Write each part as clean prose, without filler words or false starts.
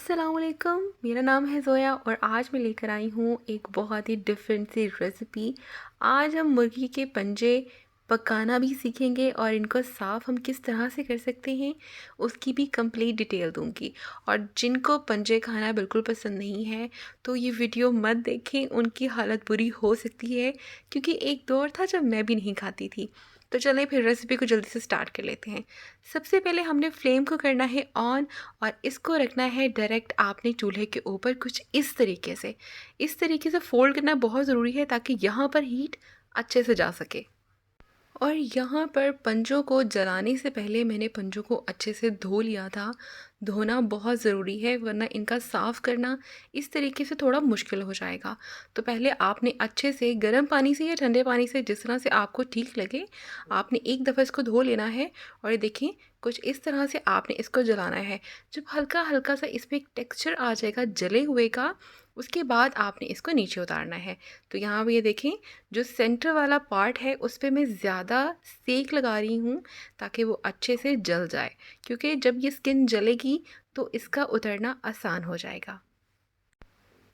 अस्सलामुअलैकुम, मेरा नाम है ज़ोया और आज मैं लेकर आई हूँ एक बहुत ही डिफरेंट सी रेसिपी। आज हम मुर्गी के पंजे पकाना भी सीखेंगे और इनको साफ़ हम किस तरह से कर सकते हैं उसकी भी कंप्लीट डिटेल दूंगी। और जिनको पंजे खाना बिल्कुल पसंद नहीं है तो ये वीडियो मत देखें, उनकी हालत बुरी हो सकती है, क्योंकि एक दौर था जब मैं भी नहीं खाती थी। तो चलें फिर रेसिपी को जल्दी से स्टार्ट कर लेते हैं। सबसे पहले हमने फ्लेम को करना है ऑन और इसको रखना है डायरेक्ट आपने चूल्हे के ऊपर कुछ इस तरीके से फोल्ड करना बहुत ज़रूरी है ताकि यहाँ पर हीट अच्छे से जा सके। और यहाँ पर पंजों को जलाने से पहले मैंने पंजों को अच्छे से धो लिया था। धोना बहुत ज़रूरी है वरना इनका साफ़ करना इस तरीके से थोड़ा मुश्किल हो जाएगा। तो पहले आपने अच्छे से गर्म पानी से या ठंडे पानी से, जिस तरह से आपको ठीक लगे, आपने एक दफ़ा इसको धो लेना है। और ये देखें, कुछ इस तरह से आपने इसको जलाना है। जब हल्का हल्का सा इसमें एक टेक्स्चर आ जाएगा जले हुए का, उसके बाद आपने इसको नीचे उतारना है। तो यहाँ पे ये देखें, जो सेंटर वाला पार्ट है उस पे मैं ज़्यादा सेक लगा रही हूँ ताकि वो अच्छे से जल जाए, क्योंकि जब ये स्किन जलेगी तो इसका उतरना आसान हो जाएगा।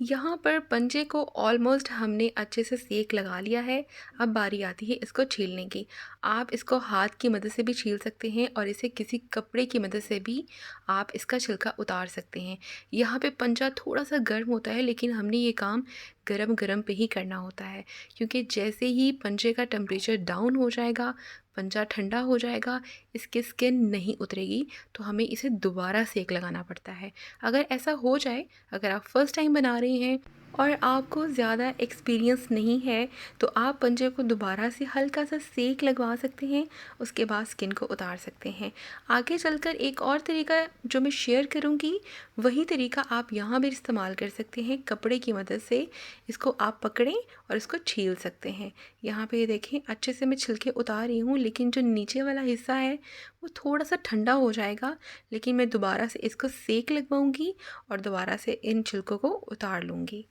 यहाँ पर पंजे को ऑलमोस्ट हमने अच्छे से सेक लगा लिया है। अब बारी आती है इसको छीलने की। आप इसको हाथ की मदद से भी छील सकते हैं और इसे किसी कपड़े की मदद से भी आप इसका छिलका उतार सकते हैं। यहाँ पे पंजा थोड़ा सा गर्म होता है, लेकिन हमने ये काम गरम गरम पे ही करना होता है, क्योंकि जैसे ही पंजे का टेम्परेचर डाउन हो जाएगा, पंजा ठंडा हो जाएगा, इसकी स्किन नहीं उतरेगी, तो हमें इसे दोबारा सेक लगाना पड़ता है। अगर ऐसा हो जाए, अगर आप फर्स्ट टाइम बना रहे हैं और आपको ज़्यादा एक्सपीरियंस नहीं है, तो आप पंजे को दोबारा से हल्का सा सेक लगवा सकते हैं, उसके बाद स्किन को उतार सकते हैं। आगे चलकर एक और तरीका जो मैं शेयर करूँगी, वही तरीका आप यहाँ भी इस्तेमाल कर सकते हैं। कपड़े की मदद से इसको आप पकड़ें और इसको छील सकते हैं। यहाँ पे ये देखें, अच्छे से मैं छिलके उतार रही हूँ, लेकिन जो नीचे वाला हिस्सा है वो थोड़ा सा ठंडा हो जाएगा, लेकिन मैं दोबारा से इसको सेक लगवाऊंगी और दोबारा से इन छिलकों को उतार लूँगी।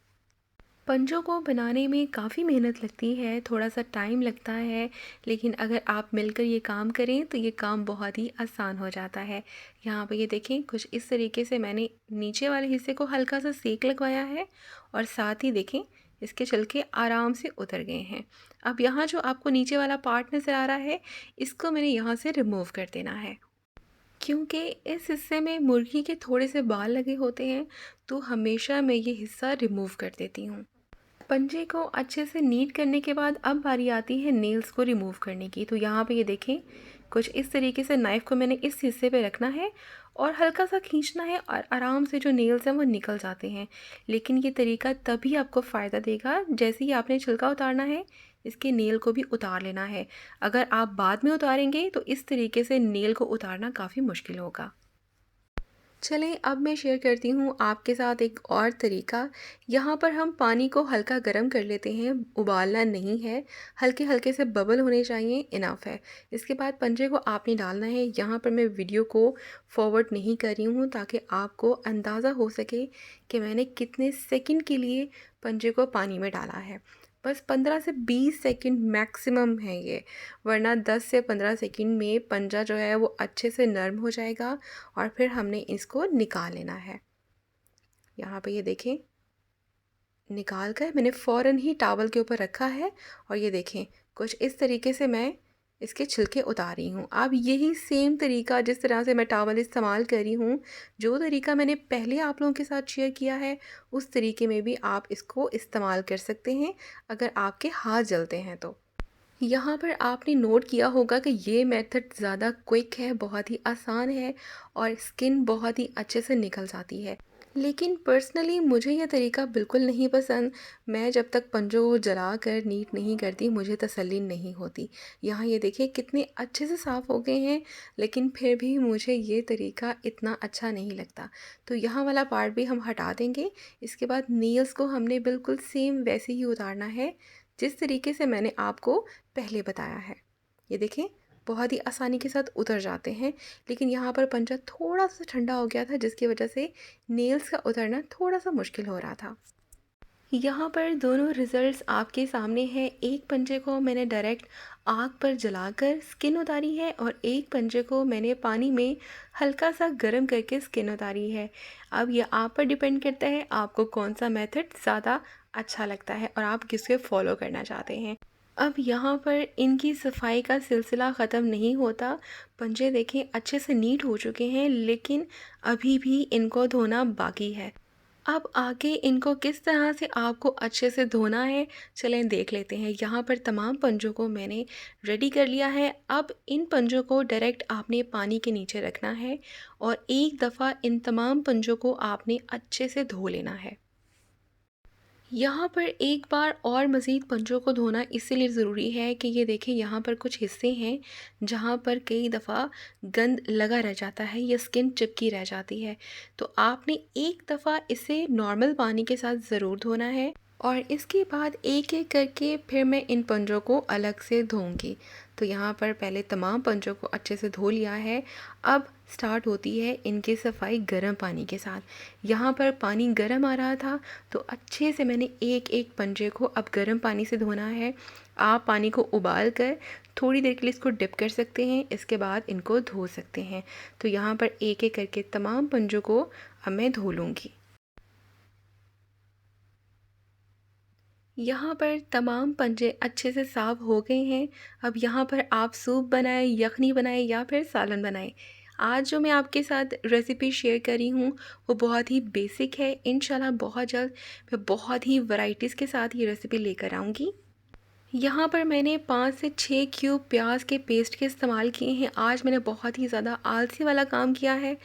पंजों को बनाने में काफ़ी मेहनत लगती है, थोड़ा सा टाइम लगता है, लेकिन अगर आप मिलकर ये काम करें तो ये काम बहुत ही आसान हो जाता है। यहाँ पे ये देखें, कुछ इस तरीके से मैंने नीचे वाले हिस्से को हल्का सा सेक लगवाया है और साथ ही देखें, इसके छिलके आराम से उतर गए हैं। अब यहाँ जो आपको नीचे वाला पार्ट नज़र आ रहा है, इसको मैंने यहाँ से रिमूव कर देना है, क्योंकि इस हिस्से में मुर्गी के थोड़े से बाल लगे होते हैं, तो हमेशा मैं ये हिस्सा रिमूव कर देती हूँ। पंजे को अच्छे से नीट करने के बाद अब बारी आती है नेल्स को रिमूव करने की। तो यहाँ पे ये देखें, कुछ इस तरीके से नाइफ़ को मैंने इस हिस्से पे रखना है और हल्का सा खींचना है और आराम से जो नेल्स हैं वो निकल जाते हैं। लेकिन ये तरीका तभी आपको फ़ायदा देगा जैसे ही आपने छिलका उतारना है, इसके नेल को भी उतार लेना है। अगर आप बाद में उतारेंगे तो इस तरीके से नेल को उतारना काफ़ी मुश्किल होगा। चलें, अब मैं शेयर करती हूँ आपके साथ एक और तरीका। यहाँ पर हम पानी को हल्का गर्म कर लेते हैं, उबालना नहीं है, हल्के हल्के से बबल होने चाहिए, इनफ है। इसके बाद पंजे को आपने डालना है। यहाँ पर मैं वीडियो को फॉरवर्ड नहीं कर रही हूँ ताकि आपको अंदाज़ा हो सके कि मैंने कितने सेकंड के लिए पंजे को पानी में डाला है। बस 15 से 20 सेकंड मैक्सिमम है ये, वरना 10 से 15 सेकंड में पंजा जो है वो अच्छे से नरम हो जाएगा और फिर हमने इसको निकाल लेना है। यहाँ पे ये देखें, निकाल कर मैंने फ़ौरन ही टॉवल के ऊपर रखा है और ये देखें, कुछ इस तरीके से मैं इसके छिलके उतार रही हूँ। अब यही सेम तरीका, जिस तरह से मैं टॉवल इस्तेमाल कर रही हूँ, जो तरीका मैंने पहले आप लोगों के साथ शेयर किया है, उस तरीके में भी आप इसको इस्तेमाल कर सकते हैं अगर आपके हाथ जलते हैं तो। यहाँ पर आपने नोट किया होगा कि ये मेथड ज़्यादा क्विक है, बहुत ही आसान है और स्किन बहुत ही अच्छे से निकल जाती है। लेकिन पर्सनली मुझे यह तरीका बिल्कुल नहीं पसंद। मैं जब तक पंजों को जला कर नीट नहीं करती, मुझे तसल्ली नहीं होती। यहाँ ये देखिए कितने अच्छे से साफ़ हो गए हैं, लेकिन फिर भी मुझे ये तरीका इतना अच्छा नहीं लगता। तो यहाँ वाला पार्ट भी हम हटा देंगे। इसके बाद नेल्स को हमने बिल्कुल सेम वैसे ही उतारना है जिस तरीके से मैंने आपको पहले बताया है। ये देखें, बहुत ही आसानी के साथ उतर जाते हैं, लेकिन यहाँ पर पंजा थोड़ा सा ठंडा हो गया था, जिसकी वजह से नेल्स का उतरना थोड़ा सा मुश्किल हो रहा था। यहाँ पर दोनों रिजल्ट्स आपके सामने हैं। एक पंजे को मैंने डायरेक्ट आग पर जलाकर स्किन उतारी है और एक पंजे को मैंने पानी में हल्का सा गर्म करके स्किन उतारी है। अब ये आप पर डिपेंड करता है आपको कौन सा मेथड ज़्यादा अच्छा लगता है और आप किसके फॉलो करना चाहते हैं। अब यहाँ पर इनकी सफाई का सिलसिला ख़त्म नहीं होता। पंजे देखें अच्छे से नीट हो चुके हैं, लेकिन अभी भी इनको धोना बाकी है। अब आगे इनको किस तरह से आपको अच्छे से धोना है, चलें देख लेते हैं। यहाँ पर तमाम पंजों को मैंने रेडी कर लिया है। अब इन पंजों को डायरेक्ट आपने पानी के नीचे रखना है और एक दफ़ा इन तमाम पंजों को आपने अच्छे से धो लेना है। यहाँ पर एक बार और मज़ीद पंजों को धोना इसीलिए ज़रूरी है कि ये देखें, यहाँ पर कुछ हिस्से हैं जहाँ पर कई दफ़ा गंद लगा रह जाता है या स्किन चिपकी रह जाती है। तो आपने एक दफ़ा इसे नॉर्मल पानी के साथ ज़रूर धोना है और इसके बाद एक एक करके फिर मैं इन पंजों को अलग से धोऊंगी। तो यहाँ पर पहले तमाम पंजों को अच्छे से धो लिया है। अब स्टार्ट होती है इनकी सफाई गर्म पानी के साथ। यहाँ पर पानी गर्म आ रहा था तो अच्छे से मैंने एक एक पंजे को अब गर्म पानी से धोना है। आप पानी को उबाल कर थोड़ी देर के लिए इसको डिप कर सकते हैं, इसके बाद इनको धो सकते हैं। तो यहाँ पर एक एक करके तमाम पंजों को अब मैं धो लूँगी। यहाँ पर तमाम पंजे अच्छे से साफ़ हो गए हैं। अब यहाँ पर आप सूप बनाएं, यखनी बनाएं या फिर सालन बनाएं। आज जो मैं आपके साथ रेसिपी शेयर कर रही हूँ वो बहुत ही बेसिक है। इंशाल्लाह बहुत जल्द मैं बहुत ही वैरायटीज़ के साथ ये रेसिपी लेकर आऊँगी। यहाँ पर मैंने 5 से 6 क्यूब प्याज के पेस्ट के इस्तेमाल किए हैं। आज मैंने बहुत ही ज़्यादा आलसी वाला काम किया है।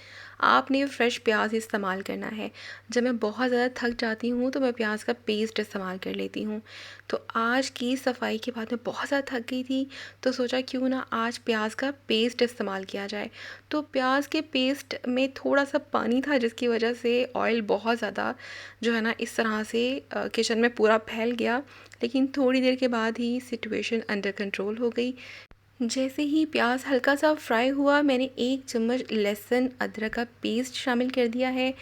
आपने फ्रेश प्याज इस्तेमाल करना है। जब मैं बहुत ज़्यादा थक जाती हूँ तो मैं प्याज का पेस्ट इस्तेमाल कर लेती हूँ। तो आज की सफाई के बाद मैं बहुत ज़्यादा थक गई थी, तो सोचा क्यों ना आज प्याज का पेस्ट इस्तेमाल किया जाए। तो प्याज के पेस्ट में थोड़ा सा पानी था जिसकी वजह से ऑयल बहुत ज़्यादा जो है ना इस तरह से किचन में पूरा फैल गया। लेकिन थोड़ी देर के बाद ही सिचुएशन अंडर कंट्रोल हो गई। जैसे ही प्याज हल्का सा फ्राई हुआ मैंने 1 चम्मच लहसुन अदरक का पेस्ट शामिल कर दिया है।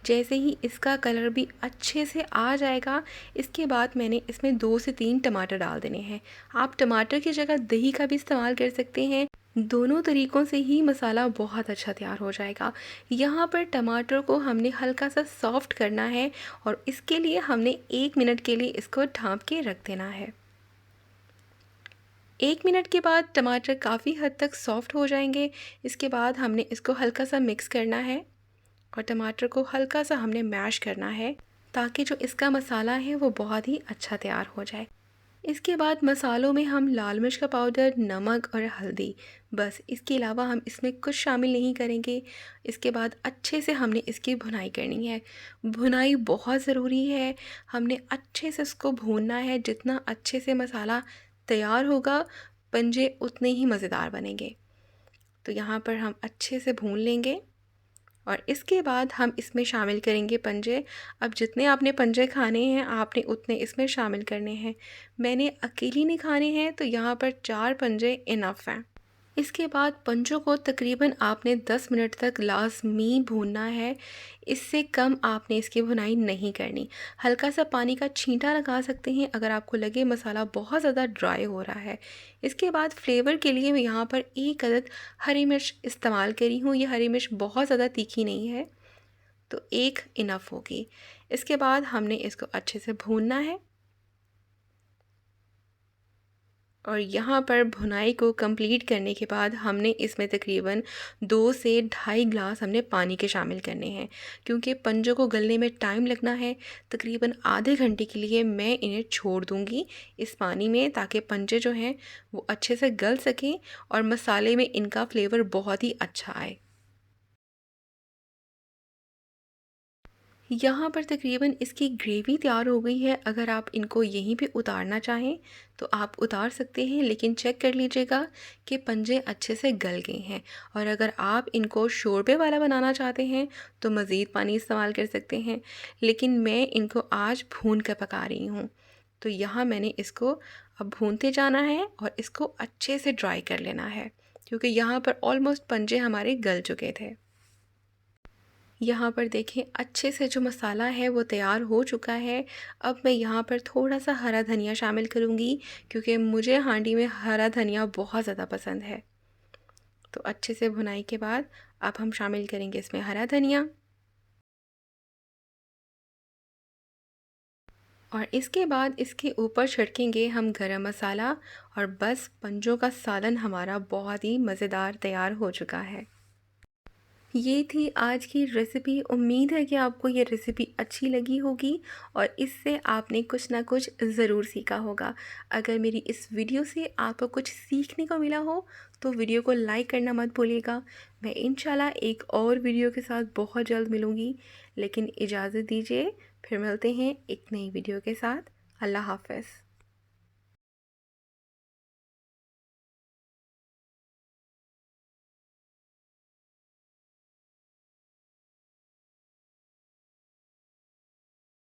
जैसे ही इसका कलर भी अच्छे से आ जाएगा, इसके बाद मैंने इसमें 2 से 3 टमाटर डाल देने हैं। आप टमाटर की जगह दही का भी इस्तेमाल कर सकते हैं। दोनों तरीक़ों से ही मसाला बहुत अच्छा तैयार हो जाएगा। यहाँ पर टमाटर को हमने हल्का सा सॉफ्ट करना है और इसके लिए हमने 1 मिनट के लिए इसको ढाँप के रख देना है। 1 मिनट के बाद टमाटर काफ़ी हद तक सॉफ्ट हो जाएंगे। इसके बाद हमने इसको हल्का सा मिक्स करना है और टमाटर को हल्का सा हमने मैश करना है ताकि जो इसका मसाला है वो बहुत ही अच्छा तैयार हो जाए। इसके बाद मसालों में हम लाल मिर्च का पाउडर, नमक और हल्दी, बस इसके अलावा हम इसमें कुछ शामिल नहीं करेंगे। इसके बाद अच्छे से हमने इसकी भुनाई करनी है। भुनाई बहुत ज़रूरी है। हमने अच्छे से इसको भूनना है। जितना अच्छे से मसाला तैयार होगा पंजे उतने ही मज़ेदार बनेंगे। तो यहाँ पर हम अच्छे से भून लेंगे और इसके बाद हम इसमें शामिल करेंगे पंजे। अब जितने आपने पंजे खाने हैं आपने उतने इसमें शामिल करने हैं। मैंने अकेली नहीं खाने हैं तो यहाँ पर 4 पंजे इनफ हैं। इसके बाद पंजों को तकरीबन आपने 10 मिनट तक लाज़मी भूनना है। इससे कम आपने इसकी भुनाई नहीं करनी। हल्का सा पानी का छींटा लगा सकते हैं अगर आपको लगे मसाला बहुत ज़्यादा ड्राई हो रहा है। इसके बाद फ्लेवर के लिए मैं यहाँ पर 1 अदद हरी मिर्च इस्तेमाल करी हूँ। ये हरी मिर्च बहुत ज़्यादा तीखी नहीं है, तो 1 इनफ होगी। इसके बाद हमने इसको अच्छे से भूनना है और यहाँ पर भुनाई को कंप्लीट करने के बाद हमने इसमें तकरीबन 2 से ढाई ग्लास हमने पानी के शामिल करने हैं, क्योंकि पंजों को गलने में टाइम लगना है। तकरीबन आधे घंटे के लिए मैं इन्हें छोड़ दूँगी इस पानी में ताकि पंजे जो हैं वो अच्छे से गल सकें और मसाले में इनका फ्लेवर बहुत ही अच्छा आए। यहाँ पर तकरीबन इसकी ग्रेवी तैयार हो गई है। अगर आप इनको यहीं पे उतारना चाहें तो आप उतार सकते हैं, लेकिन चेक कर लीजिएगा कि पंजे अच्छे से गल गए हैं। और अगर आप इनको शोरबे वाला बनाना चाहते हैं तो मज़ीद पानी इस्तेमाल कर सकते हैं, लेकिन मैं इनको आज भून कर पका रही हूँ। तो यहाँ मैंने इसको अब भूनते जाना है और इसको अच्छे से ड्राई कर लेना है, क्योंकि यहाँ पर ऑलमोस्ट पंजे हमारे गल चुके थे। यहाँ पर देखें अच्छे से जो मसाला है वो तैयार हो चुका है। अब मैं यहाँ पर थोड़ा-सा हरा धनिया शामिल करूँगी क्योंकि मुझे हांडी में हरा धनिया बहुत ज़्यादा पसंद है। तो अच्छे से भुनाई के बाद अब हम शामिल करेंगे इसमें हरा धनिया और इसके बाद इसके ऊपर छिड़केंगे हम गरम मसाला और बस पंजों का सालन हमारा बहुत ही मज़ेदार तैयार हो चुका है। ये थी आज की रेसिपी। उम्मीद है कि आपको ये रेसिपी अच्छी लगी होगी और इससे आपने कुछ ना कुछ ज़रूर सीखा होगा। अगर मेरी इस वीडियो से आपको कुछ सीखने को मिला हो तो वीडियो को लाइक करना मत भूलिएगा। मैं इंशाल्लाह एक और वीडियो के साथ बहुत जल्द मिलूँगी, लेकिन इजाज़त दीजिए, फिर मिलते हैं एक नई वीडियो के साथ। अल्लाह हाफ़िज़।